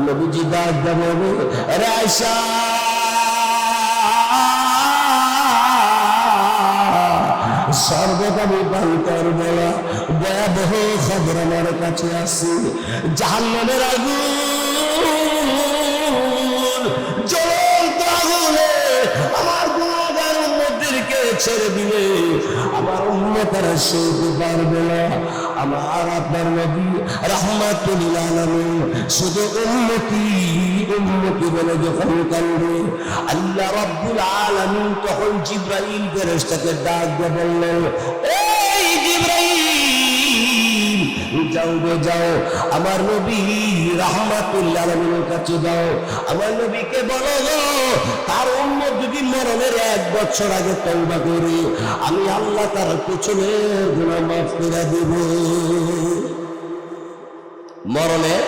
নবীজি ডাক দেবে রে আয়েশা সর্বদামি পান্তর বলা ভয়াবহ খবর আমার কাছে আসে জাহান্নামের আগুন জ্বলন্ত আগুনে আমার গুনাহগার উম্মতদেরকে ছেড়ে দিলে আমার উম্মতেরা সইতে পারবে না। আমার আপনার নবী রাহমাতুল লিল আলামিন শুধু উম্মতি উম্মতি বলে যখন কান্দে আল্লাহ রাব্বুল আলামিন তখন জিবরাইল ফেরেশতাকে ডাক দিয়ে বললেন, এই জিবরাইল যাও গো যাও, আমার নবী রাহমাতুল লিল আলামিনের কাছে যাও, আমার নবীকে বলো গো তার উম্মত যদি মরণের 1 বছর আগে তওবা করে আমি আল্লাহ তার পিছনের গুনাহ মাফ করে দেব। মরণের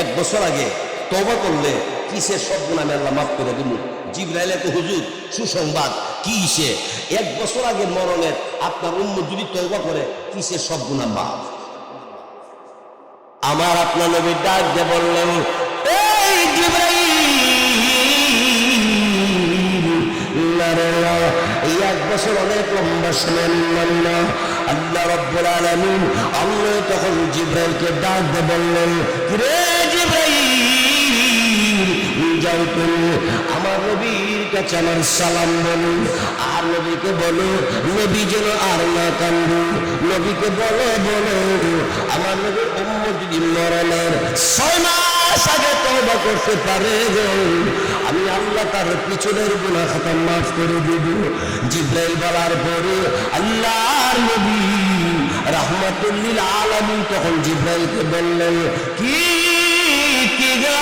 1 বছর আগে তওবা করলে কিসের সব গুনাহ আমি আল্লাহ মাফ করে দেব। জিবরাইল তো হুজুর সুসংবাদ কিসে 1 বছর আগে মরণের আপনার উম্মত যদি তওবা করে কিসের সব গুনাহ মাফ। আমার আপনার নবী ডাক দিয়ে বললেন, এই জিবরাইল এই 1 বছর অনেক লম্বা সময় না। আল্লাহ রাব্বুল আলামিন আল্লাহ তখন জিবরাইলকে ডাক দিয়ে বললেন, রে জিবরাইল যাও তুমি আমার নবীর কাছে আমার সালাম বলো, আর নবীকে বলো নবী যেন আর না কান্দে, নবীকে বলো বলো আমার নবীর উম্মত যদি মরণের 6 মাস আগে তওবা করতে পারে আমি আল্লাহ তার পিছনের গুনাহ খাতা মাফ করে দেব। জিবরাইল বলার পরে আল্লাহর নবী রাহমাতুল লিল আলামিন তখন জিবরাইলকে বললেন, কি গো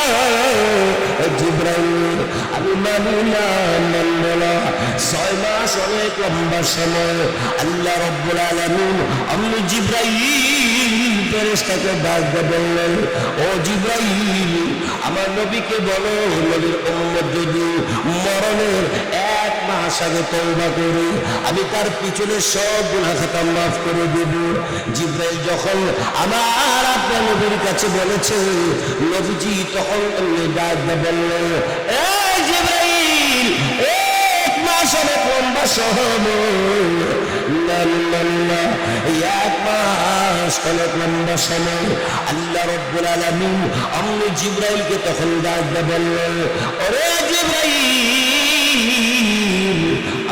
জিবরাইল আমি মানি না মানব না, 6 মাস অনেক লম্বা সময়। আল্লাহ রাব্বুল আলামিন আমি জিবরাইল ফেরেশতাকে ডাক দিয়ে বললেন, ও জিবরাইল আমার নবীকে বলো নবীর উম্মত যদি মরণের 1 মাস আগে তওবা করে আমি তার পিছনে সব গুনাহ খাতা মাফ করে দেব। জিবরাইল যখন আমার আপনার নবীর কাছে বলেছে নবীজি তখন ডাক দিয়ে বললেন, এই জিবরাইল 1 মাস অনেক লম্বা সময়, না 1 মাস অনেক লম্বা সময়। আল্লাহ রাব্বুল আলামিন আমি জিবরাইলকে তখন ডাক দিয়ে বললেন, ওরে জিবরাইল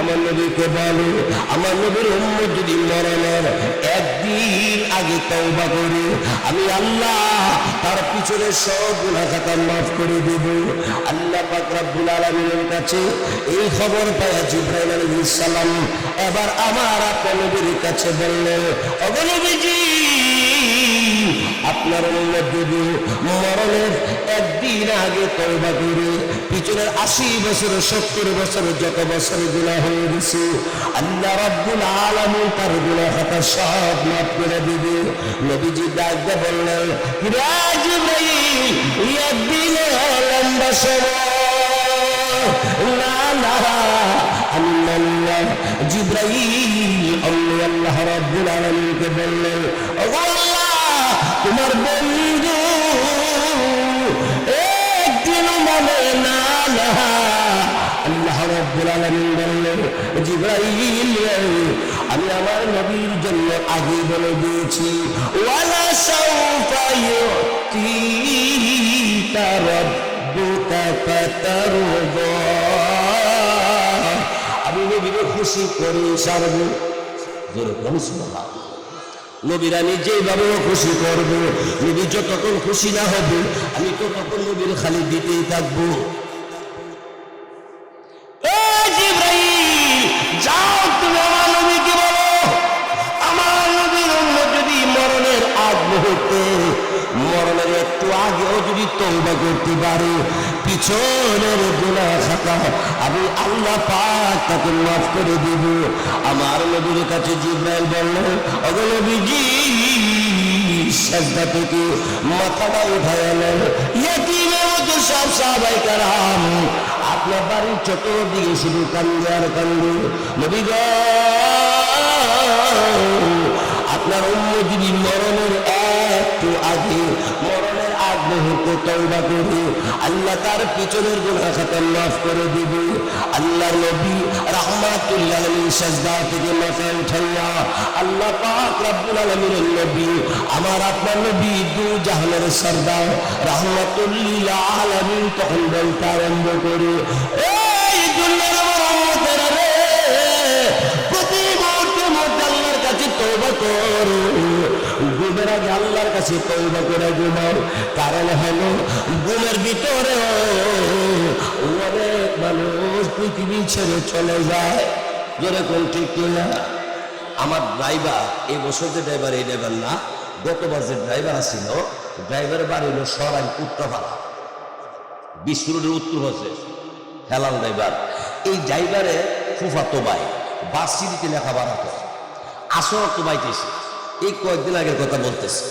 আমার নবীকে বলো আমার নবীর উম্মত যদি মরণের 1 দিন আগে তওবা করে আমি আল্লাহ তার পিছনে সব গুনাহ খাতা মাফ করে দেব। আল্লাহ পাক রব্বুল আলামিনের কাছে এই খবর পায় জিবরাইল আলাইহিস সালাম এবার আমার আপনার নবীর কাছে বললেন, ওগো নবীজি আপনার উম্মত যদি মরণের 1 দিন আগে তওবা করে পিছনের 80 বছর 70 বছর যত বছর গুনাহ হয়ে গেছে আল্লাহ রাব্বুল আলামিন তার গুনাহ খাতা সব মাফ করে দিবে। নবীজি ডাক দিয়ে বললেন, হে জিবরাইল 1 দিন লম্বা সময় না না আমি মানলাম। জিবরাইল আল্লাহ রাব্বুল আলামিনকে বললেন, ওগো আল্লাহ তোমার বন্ধু 1 দিন মানে না না। আল্লাহ রাব্বুল আলামিন বললেন, জিবরাইল আমি আমার নবীর জন্য আগে বলে দিয়েছি ওয়ালা সাউফা ইউতিকা রাব্বুকা ফাতারদা, আমি নবীকে খুশি করে সারব। জোরে বলুন সুবহানাল্লাহ। নবীর আমি যেভাবে খুশি করব, নবী যতক্ষণ খুশি না হবে আমি ততক্ষণ নবীর খালি দিতেই থাকবো। জিবরাইল যাও তুমি আমার নবীকে বলো আমার নবীর উম্মত যদি মরণের আগ মুহূর্তে মরণের একটু আগেও যদি তওবা করতে পারে পিছনের গুনাহ খাতা আমি আল্লাহ পাক তাকে মাফ করে দেব। আমার নবীর কাছে জিবরাইল বলল, ওগো নবীজি সাজদা থেকে মাথাটা উঠায় নেন, ইয়েতিমের মতো সব সাহাবায়ে কেরাম আপনার বাড়ির চতুর্দিকে শুধু কান্দে আর কান্দে। নবী গো আপনার উম্মত যদি মরণের একটু আগে মরণের আগ মুহূর্তে তওবা করে আল্লাহ তার পিছনের গুনাহ খাতা মাফ করে দিবে। আল্লাহর নবী রাহমাতুল্লাহ আলাইহি সাজদা থেকে মাথা উঠাইয়া আল্লাহ পাক রব্বুল আলামিনের নবী আমার আপনার নবী দু জাহানের সরদার রাহমাতুল্লিল আলামিন তখন বলতে আরম্ভ করে, এই দুনিয়ার উম্মতেরা রে, প্রতি মুহূর্তে মধ্যে আল্লাহর কাছে তওবা করো, ঘুমের আগে আল্লাহর কাছে তওবা করে ঘুমাও। কারণ হলো ঘুমের ভিতরে অনেক মানুষ পৃথিবী ছেড়ে চলে যায়। যেরকম ঠিক কিনা? আমার ড্রাইভার এই বছর যে ড্রাইভার, এই ড্রাইভার না, গতবার যে ড্রাইভার আসছিল, ড্রাইভারের বাড়ি হলো সরাই উত্তরপাড়া, বিশ্ব রোডের উত্তর হচ্ছে হেলাল ড্রাইভার। এই ড্রাইভারে ফুফাতো ভাই বার্ষিকীতে লেখাপড়া করে, আসর তো বাইতেছে। এই কয়েকদিন আগের কথা বলতেছে,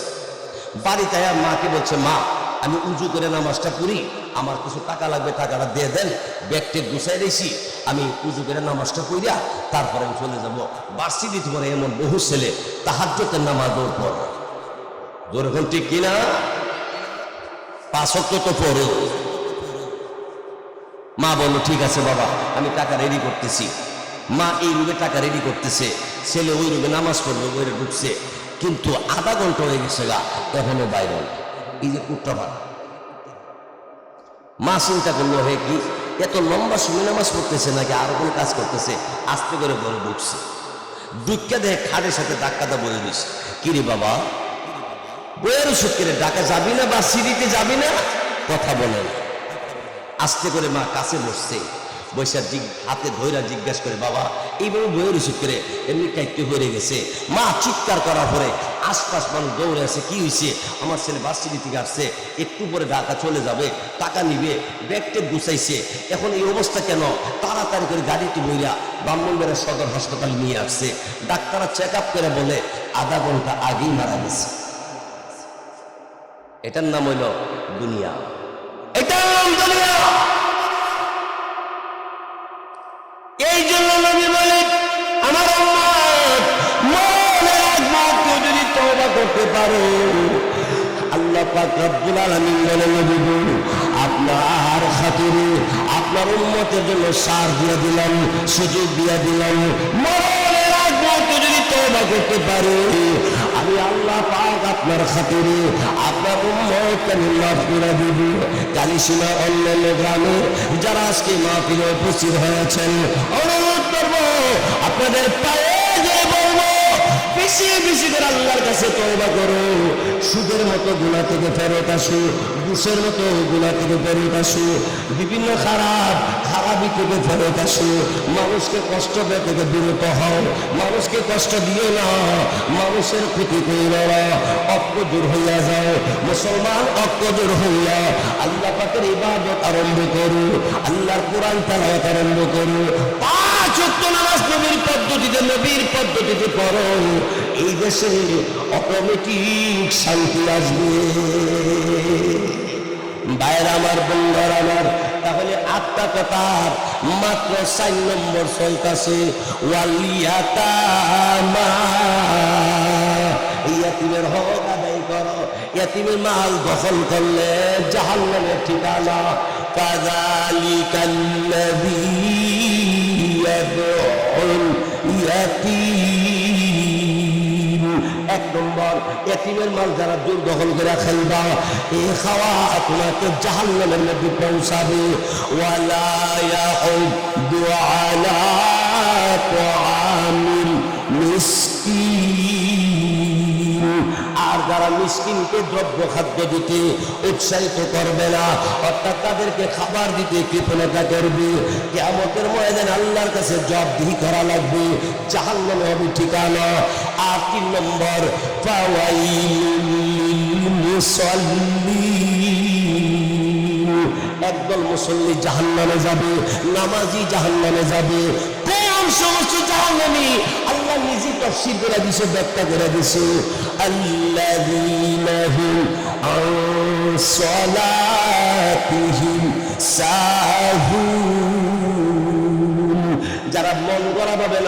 বাড়িতে মাকে বলছে, মা আমি উজু করে নামাজটা পড়ি, আমার কিছু টাকা লাগবে, টাকাটা দিয়ে দেন, ব্যাগটে গুছাই দিয়েছি, আমি উজু করে নামাজটা পড়িয়া তারপরে আমি চলে যাবো। বার্ষিকীতে পরে এমন বহু ছেলে তাহাজ্জুদের নামাজও পড়ে। যেরকম ঠিক কিনা? 5 ওয়াক্ত তো পড়ো। মা বললো ঠিক আছে বাবা, আমি টাকা রেডি করতেছি। মা এই রুমে টাকা রেডি করতেছে, ছেলে ওই রুমে নামাজ পড়বে, ওই ঢুকছে, কিন্তু আধা ঘন্টা হয়ে গেছে গা, এখনো বাইরে। এই যে কুট্টাভার, মা চিন্তা করলো, হে কি এত লম্বা সময় নামাজ পড়তেছে নাকি আরো কোনো কাজ করতেছে? আস্তে করে ঘরে ঢুকছে, ঢুকে দেখে খাটের সাথে ডাক্কাটা বয়ে দিছে। কিরে বাবা, বইয়ের ওষুধ কেড়ে ডাকা যাবি না বা সিঁড়িতে যাবি না? কথা বলেন। আস্তে করে মা কাছে বসছে, বৈশা হাতে ধৈরা জিজ্ঞাসা করে, বাবা এইভাবে বইয়ের ওষুধ করে এমনি কাইতে হয়ে গেছে? মা চিৎকার করার পরে আশপাশ মানুষ দৌড়ে আসে, কি হয়েছে? আমার ছেলে বাসিটি থেকে আসছে, একটু পরে ঢাকা চলে যাবে, টাকা নিবে, ব্যাগটে গুছাইছে, এখন এই অবস্থা কেন? তাড়াতাড়ি করে গাড়িটি বইরা ব্রাহ্মণবাড়িয়া সদর হাসপাতাল নিয়ে আসছে। ডাক্তাররা চেক আপ করে বলে আধা ঘন্টা আগেই মারা গেছে। এটার নাম হইল দুনিয়া, এটার নাম দুনিয়া। এই জন্য নবী বলে, আমার উম্মত মনে রাখবা, কেউ যদি তওবা করতে পারো, আল্লাহ পাক রব্বুল আলামিন বলে, নবী আপনার খাতিরে আপনার উম্মতের জন্য সার দিয়ে দিলাম, সুযোগ দিয়ে দিলাম। মনে রাখবা, কেউ যদি তওবা করতে পারে, আমি আল্লাহ পাক আপনার খাতিরে আপনার উম্মতকে মাফ করে দিব। কালিশিমা অন্যান্য গ্রামের যারা আজকে মাহফিলে উপস্থিত হয়েছেন, অনুরোধ করব আপনাদের পায়ে যে বলবো, বেশি বেশি করে আল্লাহর কাছে তওবা করো। সুদের মতো গুনাহ থেকে ফেরত আসো, ঘুষের মতো গুনাহ থেকে ফেরত আসো, বিভিন্ন খারাপি থেকে ফেরত আসো। মানুষকে কষ্ট দেওয়া থেকে বিরত হও, মানুষকে কষ্ট দিও না, মানুষের ক্ষতি করো না, অজ্ঞজোর হইয়া যাও। মুসলমান অজ্ঞজোর হইয়া আল্লাহ পাকের ইবাদত আরম্ভ করো, আল্লাহর কোরআন তেলাওয়াত আরম্ভ করো। 5 ওয়াক্ত নামাজ নবীর পদ্ধতিতে পড়ো, এই দেশে অটোমেটিক শান্তি আসবে। ভাইয়ের আমার, বন্ধুর আমার, তাহলে 8টা কথার মাত্র 4 নম্বর চলতেছে, ওয়ালিয়াতামা, ইয়াতিমের হক আদায় করো। ইয়াতিমের মাল দখল করলে জাহান্নামের ঠিকানা। কাযালিকাল্লাযী ইয়াদউল ইয়াতীম। 1 নম্বর, ইয়াতিমের মাল যারা জোর দখল করে খাইবা, এই খাওয়া তোমাকে জাহান্নামের মধ্যে পৌঁছাবে। ওয়ালা ইয়াহুদ্দু আলা তাআমিল মিসকিন, আর যারা মিসকিনকে দ্রব্য খাদ্য দিতে উৎসাহিত করবে না, অর্থাৎ তাদেরকে খাবার দিতে কৃপণতা করবে, কিয়ামতের ময়দানে আল্লাহর কাছে জবাবদিহি করা লাগবে, জাহান্নামে হবে ঠিকানা। আর 3 নম্বর, ফাওয়াইলুল লিল মুসাল্লিন, একদল মুসল্লি জাহান্নামে যাবে, নামাজি জাহান্নামে যাবে। কোন সমস্ত জাহান্নামী? আল্লাহ নিজে তাফসীর করে দিয়েছে, ব্যাখ্যা করে দিয়েছে, আল্লাযীনা হুম আন সালাতিহিম সাহুন, যারা মন গড়া ভাবে